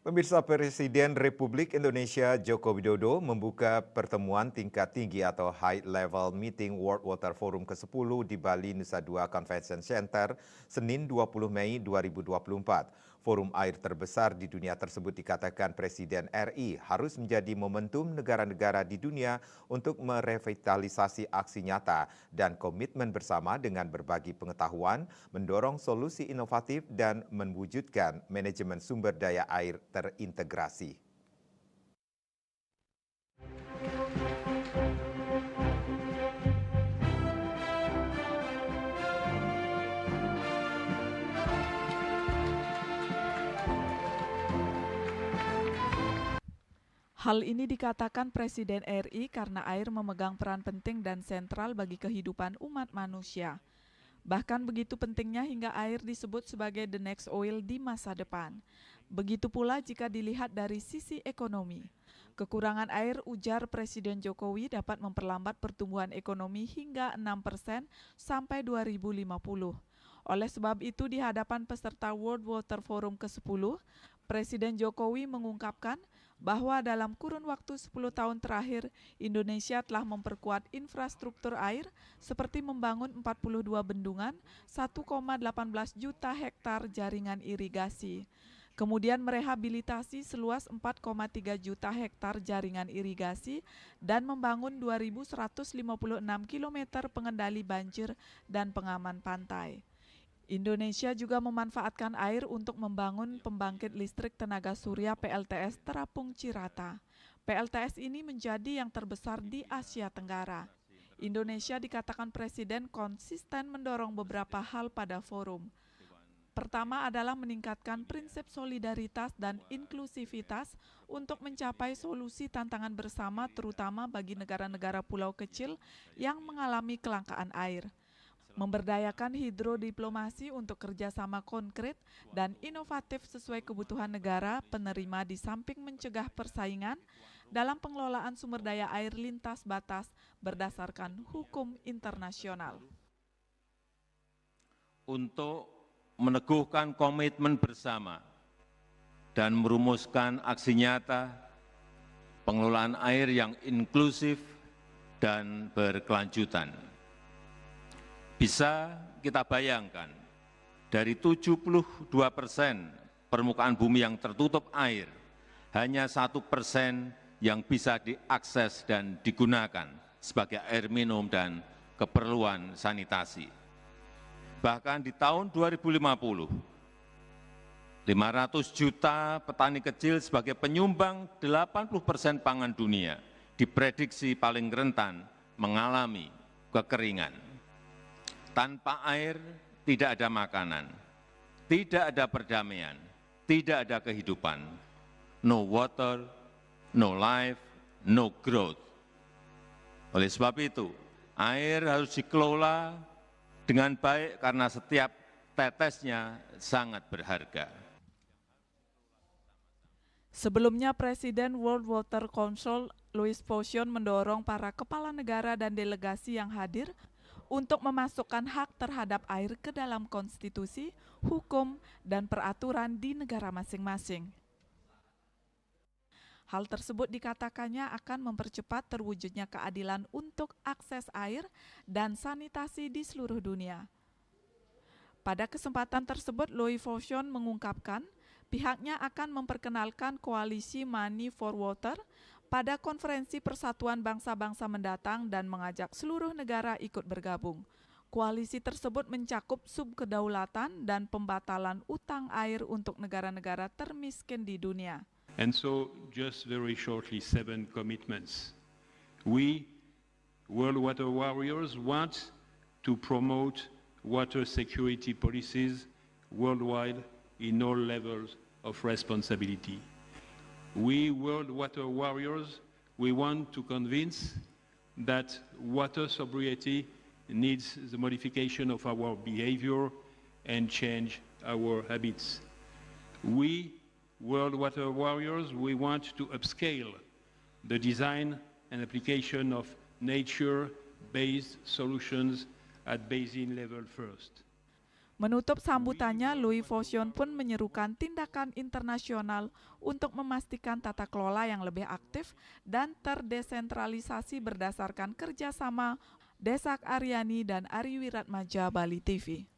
Pemirsa, Presiden Republik Indonesia Joko Widodo membuka pertemuan tingkat tinggi atau High Level Meeting World Water Forum ke-10 di Bali, Nusa Dua Convention Center, Senin 20 Mei 2024. Forum air terbesar di dunia tersebut dikatakan Presiden RI harus menjadi momentum negara-negara di dunia untuk merevitalisasi aksi nyata dan komitmen bersama dengan berbagi pengetahuan, mendorong solusi inovatif dan mewujudkan manajemen sumber daya air terintegrasi. Hal ini dikatakan Presiden RI karena air memegang peran penting dan sentral bagi kehidupan umat manusia. Bahkan begitu pentingnya hingga air disebut sebagai the next oil di masa depan. Begitu pula jika dilihat dari sisi ekonomi. Kekurangan air, ujar Presiden Jokowi, dapat memperlambat pertumbuhan ekonomi hingga 6% sampai 2050. Oleh sebab itu, di hadapan peserta World Water Forum ke-10, Presiden Jokowi mengungkapkan bahwa dalam kurun waktu 10 tahun terakhir, Indonesia telah memperkuat infrastruktur air seperti membangun 42 bendungan, 1,18 juta hektar jaringan irigasi. Kemudian merehabilitasi seluas 4,3 juta hektar jaringan irigasi dan membangun 2.156 km pengendali banjir dan pengaman pantai. Indonesia juga memanfaatkan air untuk membangun pembangkit listrik tenaga surya PLTS Terapung Cirata. PLTS ini menjadi yang terbesar di Asia Tenggara. Indonesia dikatakan Presiden konsisten mendorong beberapa hal pada forum. Pertama adalah meningkatkan prinsip solidaritas dan inklusivitas untuk mencapai solusi tantangan bersama terutama bagi negara-negara pulau kecil yang mengalami kelangkaan air. Memberdayakan hidrodiplomasi untuk kerjasama konkret dan inovatif sesuai kebutuhan negara penerima di samping mencegah persaingan dalam pengelolaan sumber daya air lintas batas berdasarkan hukum internasional. Untuk meneguhkan komitmen bersama dan merumuskan aksi nyata pengelolaan air yang inklusif dan berkelanjutan. Bisa kita bayangkan, dari 72% permukaan bumi yang tertutup air, hanya 1% yang bisa diakses dan digunakan sebagai air minum dan keperluan sanitasi. Bahkan di tahun 2050, 500 juta petani kecil sebagai penyumbang 80% pangan dunia diprediksi paling rentan mengalami kekeringan. Tanpa air tidak ada makanan, tidak ada perdamaian, tidak ada kehidupan. No water, no life, no growth. Oleh sebab itu, air harus dikelola dengan baik karena setiap tetesnya sangat berharga. Sebelumnya, Presiden World Water Council Louis Potion mendorong para kepala negara dan delegasi yang hadir untuk memasukkan hak terhadap air ke dalam konstitusi, hukum, dan peraturan di negara masing-masing. Hal tersebut dikatakannya akan mempercepat terwujudnya keadilan untuk akses air dan sanitasi di seluruh dunia. Pada kesempatan tersebut, Louis Potion mengungkapkan pihaknya akan memperkenalkan koalisi Money for Water pada konferensi Persatuan Bangsa-Bangsa mendatang dan mengajak seluruh negara ikut bergabung. Koalisi tersebut mencakup subkedaulatan dan pembatalan utang air untuk negara-negara termiskin di dunia. And so, just very shortly, 7 commitments. We, World Water Warriors, want to promote water security policies worldwide in all levels of responsibility. We, World Water Warriors, we want to convince that water sobriety needs the modification of our behavior and change our habits. We, World Water Warriors, we want to upscale the design and application of nature-based solutions at basin level first. Menutup sambutannya, Louis Fosion pun menyerukan tindakan internasional untuk memastikan tata kelola yang lebih aktif dan terdesentralisasi berdasarkan kerjasama Desak Aryani dan Ari Wiratmaja Bali TV.